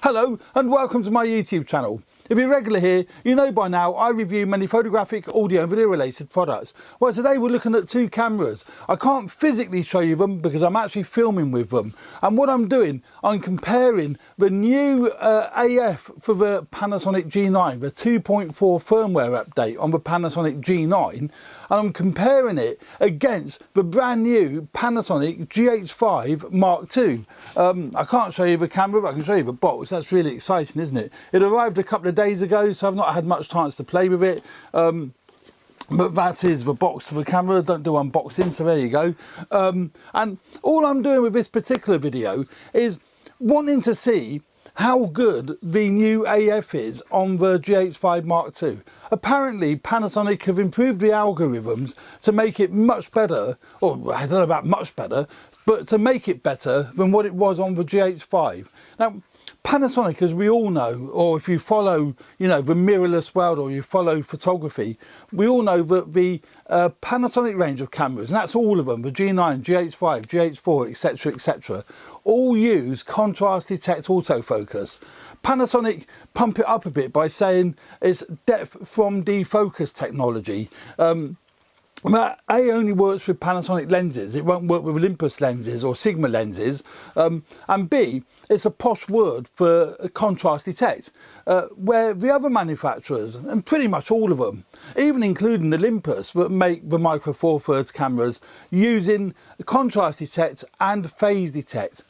Hello and welcome to my YouTube channel. If you're regular here, you know by now I review many photographic, audio and video related products. Well, today we're looking at two cameras. I can't physically show you them because I'm actually filming with them. And what I'm doing, I'm comparing the new AF for the Panasonic G9, the 2.4 firmware update on the Panasonic G9, and I'm comparing it against the brand new Panasonic GH5 Mark II. I can't show you the camera, but I can show you the box. That's really exciting, isn't it? It arrived a couple of days ago, so I've not had much chance to play with it. But that is the box for the camera. Don't do unboxing, so there you go. And all I'm doing with this particular video is wanting to see how good the new AF is on the GH5 Mark II. Apparently Panasonic have improved the algorithms to make it much better, or I don't know about much better, but to make it better than what it was on the GH5. Now, Panasonic, as we all know, or if you follow, the mirrorless world, or you follow photography, we all know that the Panasonic range of cameras, and that's all of them, the G9, GH5, GH4, etc, etc, all use contrast detect autofocus. Panasonic pump it up a bit by saying it's depth from defocus technology. That A only works with Panasonic lenses, it won't work with Olympus lenses or Sigma lenses, and B, it's a posh word for contrast detect, where the other manufacturers, and pretty much all of them, even including Olympus that make the Micro Four Thirds cameras, using contrast detect and phase detect.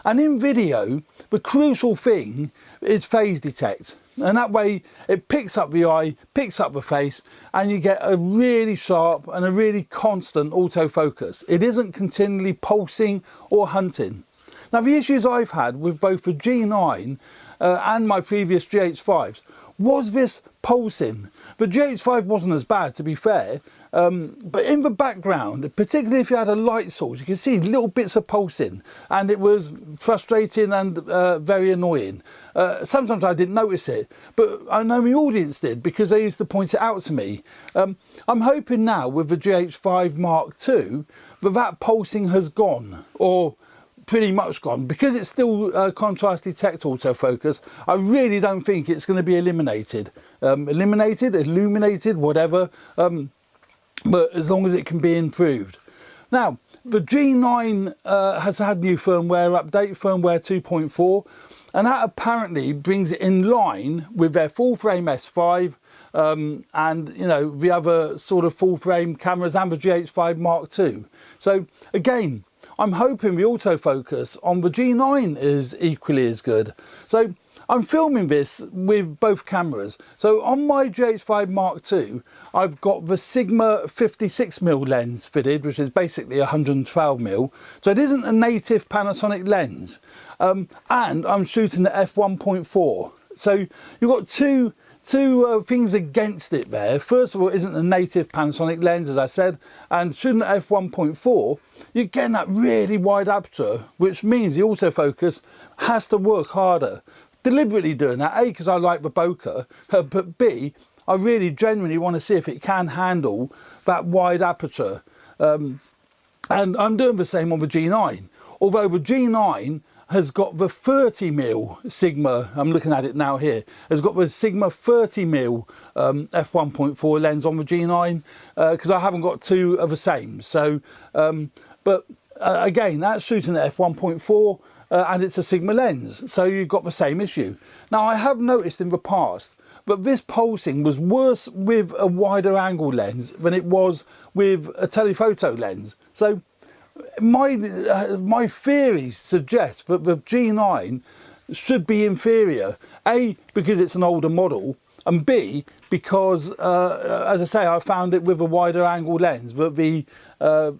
And in video, the crucial thing is phase detect. And that way it picks up the eye, picks up the face, and you get a really sharp and a really constant autofocus. It isn't continually pulsing or hunting. Now, the issues I've had with both the G9 and my previous GH5s was this pulsing. The GH5 wasn't as bad, to be fair, but in the background, particularly if you had a light source, you could see little bits of pulsing, and it was frustrating and very annoying. Sometimes I didn't notice it, but I know my audience did because they used to point it out to me. I'm hoping now with the GH5 Mark II that pulsing has gone, or pretty much gone, because it's still contrast detect autofocus. I really don't think it's going to be eliminated, illuminated, whatever, but as long as it can be improved. Now, the G9 has had new firmware update, firmware 2.4, and that apparently brings it in line with their full frame S5 and the other sort of full frame cameras and the GH5 Mark II. So again, I'm hoping the autofocus on the G9 is equally as good. So I'm filming this with both cameras. So on my GH5 Mark II, I've got the Sigma 56mm lens fitted, which is basically 112mm. So it isn't a native Panasonic lens. And I'm shooting the f1.4. So you've got two things against it there. First of all, it isn't a native Panasonic lens, as I said, and shooting at f1.4, you're getting that really wide aperture, which means the autofocus has to work harder. Deliberately doing that, A, because I like the bokeh, but B, I really genuinely want to see if it can handle that wide aperture. And I'm doing the same on the G9, although the G9 has got the 30mm Sigma, I'm looking at it now here, has got the Sigma 30mm f1.4 lens on the G9, because I haven't got two of the same. So, but again, that's shooting at f1.4 and it's a Sigma lens, so you've got the same issue. Now, I have noticed in the past that this pulsing was worse with a wider angle lens than it was with a telephoto lens. So my theory suggests that the G9 should be inferior, A, because it's an older model, and B, because as I say, I found it with a wider angle lens that the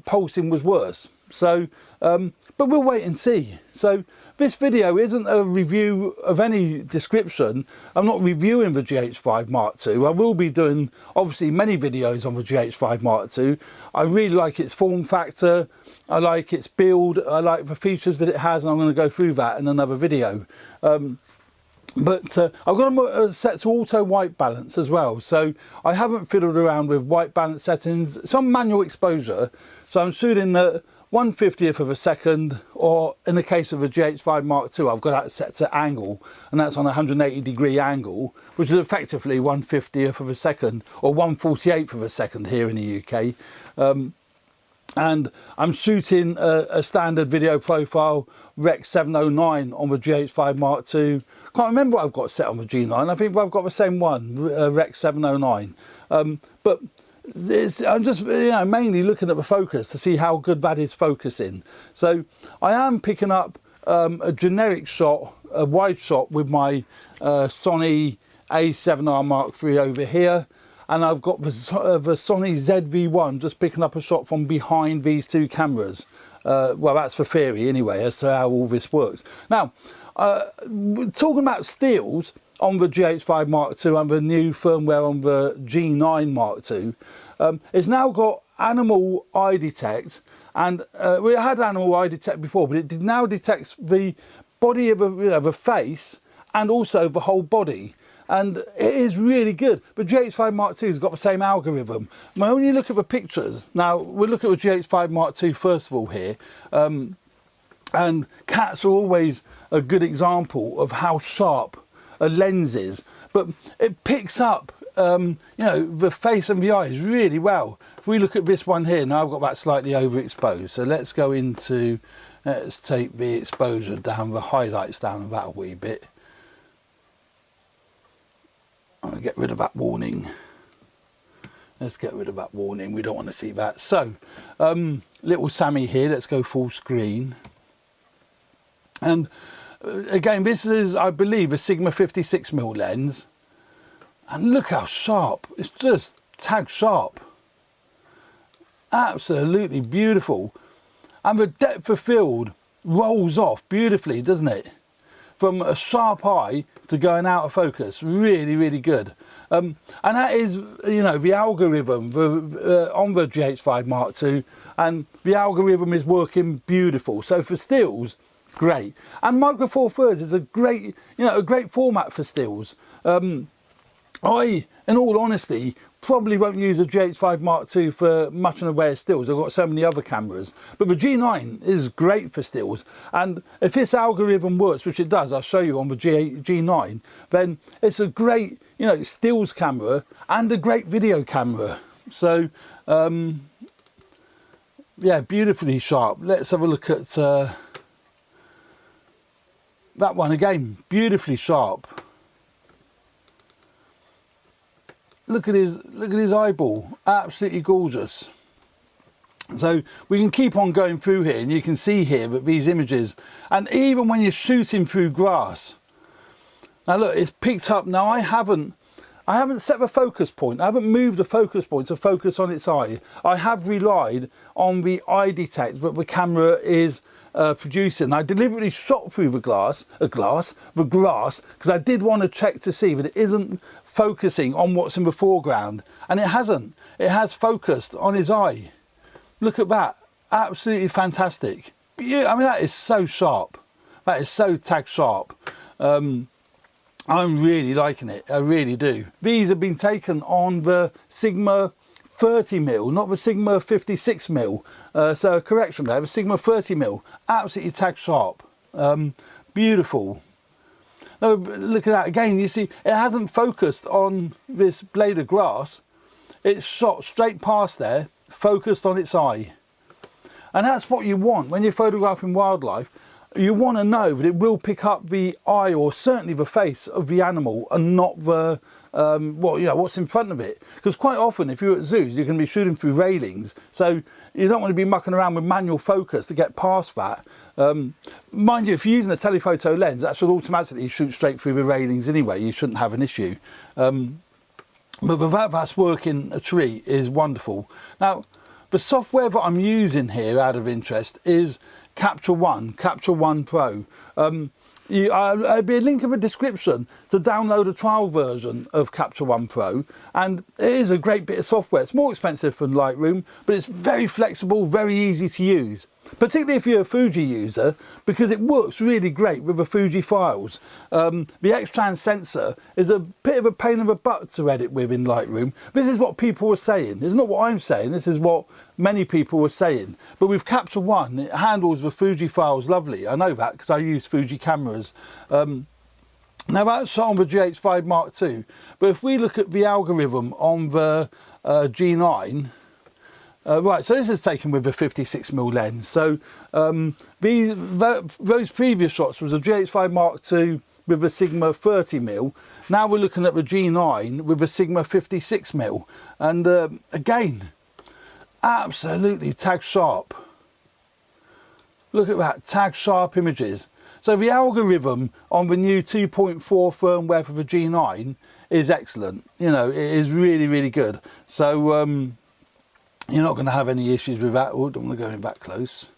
pulsing was worse. So but we'll wait and see. So this video isn't a review of any description. I'm not reviewing the GH5 Mark II. I will be doing obviously many videos on the GH5 Mark II. I really like its form factor, I like its build, I like the features that it has, and I'm going to go through that in another video. But I've got them set to auto white balance as well, so I haven't fiddled around with white balance settings. It's on manual exposure, so I'm shooting at 1/50th of a second, or in the case of a GH5 Mark II, I've got that set to angle, and that's on a 180-degree angle, which is effectively 1/50th of a second, or 1/48th of a second here in the UK. And I'm shooting a standard video profile, Rec 709 on the GH5 Mark II. Can't remember what I've got set on the G9. I think I've got the same one, Rec 709. But I'm just mainly looking at the focus to see how good that is focusing. So I am picking up a generic shot, a wide shot with my Sony A7R Mark III over here, and I've got the Sony ZV-1 just picking up a shot from behind these two cameras. Well, that's for theory anyway, as to how all this works. Now, talking about stills on the GH5 Mark II and the new firmware on the G9 Mark II, it's now got animal eye detect, and we had animal eye detect before, but it now detects the body of the face and also the whole body, and it is really good. The GH5 Mark II has got the same algorithm. Now, when you look at the pictures, now we'll look at the GH5 Mark II first of all here, and cats are always a good example of how sharp a lens is, but it picks up the face and the eyes really well. If we look at this one here, now I've got that slightly overexposed, so let's go into, let's take the exposure down, the highlights down that a wee bit. I'm going to get rid of that warning. Let's get rid of that warning, we don't want to see that. So little Sammy here, let's go full screen. And again, this is, I believe, a Sigma 56mm lens, and look how sharp, it's just tag sharp, absolutely beautiful, and the depth of field rolls off beautifully, doesn't it, from a sharp eye to going out of focus. Really good. And that is, the algorithm on the GH5 Mark II, and the algorithm is working beautiful. So for stills, great. And Micro Four Thirds is a great format for stills. I, in all honesty, probably won't use a GH5 Mark II for much in the way of stills. I've got so many other cameras, but the G9 is great for stills. And if this algorithm works, which it does, I'll show you on the G9, then it's a great, stills camera and a great video camera. So, yeah, beautifully sharp. Let's have a look at that one again, beautifully sharp. Look at his eyeball, absolutely gorgeous. So we can keep on going through here, and you can see here that these images, and even when you're shooting through grass, now look, it's picked up. Now I haven't set the focus point. I haven't moved the focus point to focus on its eye. I have relied on the eye detect that the camera is producing. I deliberately shot through the grass, because I did want to check to see that it isn't focusing on what's in the foreground, and it hasn't. It has focused on his eye. Look at that, absolutely fantastic. I mean, that is so sharp. That is so tag sharp. I'm really liking it, I really do. These have been taken on the Sigma 30mm, not the Sigma 56mm. So correction there, the Sigma 30mm, absolutely tag sharp, beautiful. Now look at that again. You see, it hasn't focused on this blade of grass. It's shot straight past there, focused on its eye, and that's what you want when you're photographing wildlife. You want to know that it will pick up the eye, or certainly the face of the animal, and not the what's in front of it. Because quite often, if you're at zoos, you're going to be shooting through railings, so you don't want to be mucking around with manual focus to get past that. Mind you, if you're using a telephoto lens, that should automatically shoot straight through the railings anyway. You shouldn't have an issue. But the fact that's working a treat is wonderful. Now, the software that I'm using here, out of interest, is Capture One Pro. There'll be a link in the description to download a trial version of Capture One Pro, and it is a great bit of software. It's more expensive than Lightroom, but it's very flexible, very easy to use. particularly if you're a Fuji user, because it works really great with the Fuji files. The X-Trans sensor is a bit of a pain in the butt to edit with in Lightroom. This is what people were saying. It's not what I'm saying, this is what many people were saying. But with Capture One, it handles the Fuji files lovely. I know that because I use Fuji cameras. Now that's shot on the GH5 Mark II, but if we look at the algorithm on the G9, right, so this is taken with a 56mm lens. So those previous shots was a GH5 Mark II with a Sigma 30mm. Now we're looking at the G9 with a Sigma 56mm. And again, absolutely tag sharp. Look at that, tag sharp images. So the algorithm on the new 2.4 firmware for the G9 is excellent. You know, it is really, really good. So you're not going to have any issues with that. Oh, don't want to go in that close.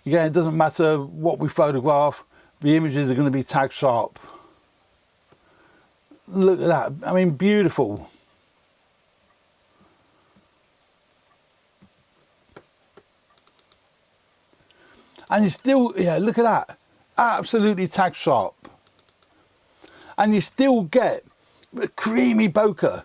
Again, it doesn't matter what we photograph, the images are going to be tag sharp. Look at that, I mean, beautiful. And you still, yeah, look at that, absolutely tag sharp. And you still get the creamy bokeh.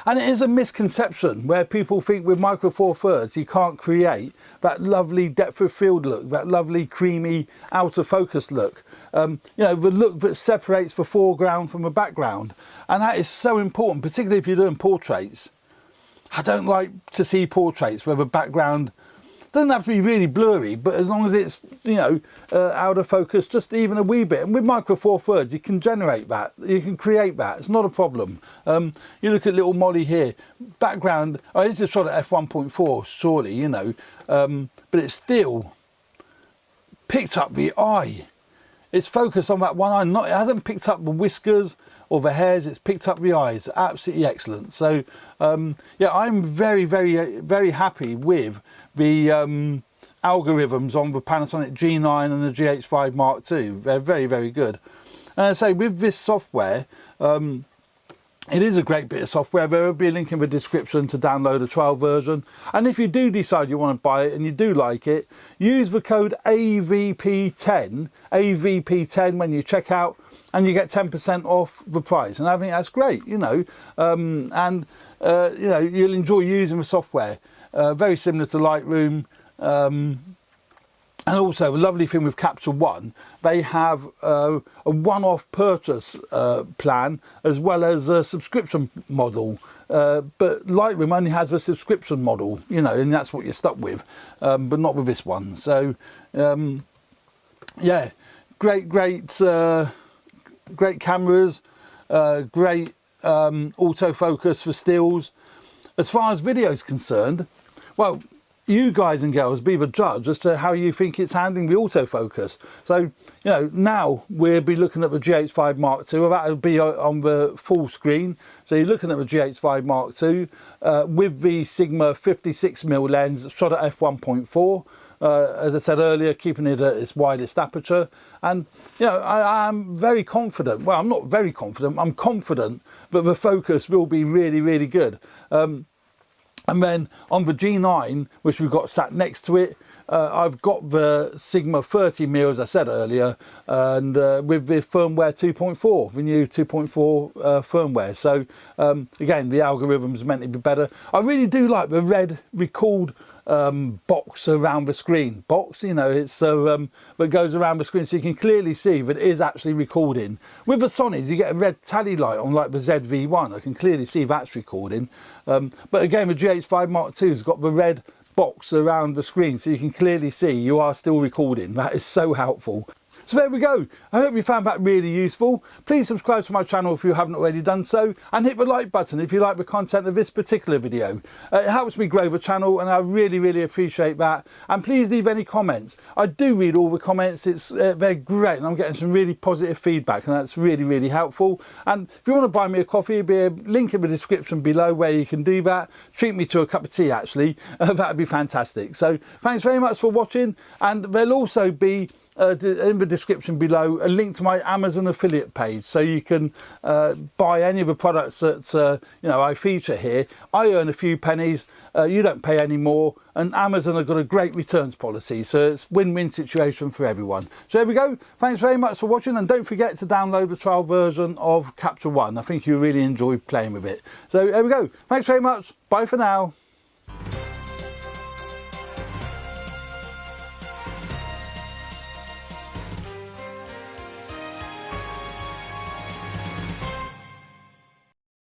And it is a misconception where people think with Micro Four Thirds you can't create that lovely depth of field look, that lovely creamy outer focus look. You know, the look that separates the foreground from the background. And that is so important, particularly if you're doing portraits. I don't like to see portraits where the background doesn't have to be really blurry, but as long as it's, you know, out of focus just even a wee bit. And with Micro Four Thirds you can generate that, you can create that, it's not a problem. You look at little Molly here, background, oh, this is shot at f1.4 surely, you know, but it's still picked up the eye. It's focused on that one eye, it hasn't picked up the whiskers or the hairs, it's picked up the eyes. Absolutely excellent. So yeah, I'm very, very, very happy with the algorithms on the Panasonic G9 and the GH5 Mark II. They're very, very good. And I say with this software, it is a great bit of software. There will be a link in the description to download a trial version. And if you do decide you want to buy it and you do like it, use the code AVP10 when you check out, and you get 10% off the price. And I think that's great, you know. You know, you'll enjoy using the software. Very similar to Lightroom. And also, the lovely thing with Capture One, they have a one-off purchase plan as well as a subscription model. But Lightroom only has a subscription model, you know, and that's what you're stuck with, but not with this one. So, yeah, great cameras, great autofocus for stills. As far as video is concerned, well, you guys and girls be the judge as to how you think it's handling the autofocus. So, you know, now we'll be looking at the GH5 Mark II, that will be on the full screen. So you're looking at the GH5 Mark II with the Sigma 56mm lens shot at f1.4. As I said earlier, keeping it at its widest aperture. And, you know, I'm very confident, well, I'm not very confident, I'm confident that the focus will be really, really good. And then on the G9, which we've got sat next to it, I've got the Sigma 30mm, as I said earlier, and with the firmware 2.4, the new 2.4 firmware. So, again, the algorithm's meant to be better. I really do like the red record box around the screen. Box, you know, it's that goes around the screen so you can clearly see that it is actually recording. With the Sonys, you get a red tally light on like the ZV-1. I can clearly see that's recording. But again, the GH5 Mark II's got the red box around the screen so you can clearly see you are still recording. That is so helpful. So there we go. I hope you found that really useful. Please subscribe to my channel if you haven't already done so, and hit the like button if you like the content of this particular video. It helps me grow the channel and I really, really appreciate that. And please leave any comments. I do read all the comments. They're great and I'm getting some really positive feedback and that's really, really helpful. And if you want to buy me a coffee, there'll be a link in the description below where you can do that. Treat me to a cup of tea actually. That'd be fantastic. So thanks very much for watching, and there'll also be in the description below a link to my Amazon affiliate page, so you can buy any of the products that you know, I feature here. I earn a few pennies, you don't pay any more, and Amazon have got a great returns policy, so it's win-win situation for everyone. So there we go. Thanks very much for watching, and don't forget to download the trial version of Capture One. I think you really enjoy playing with it. So there we go. Thanks very much. Bye for now.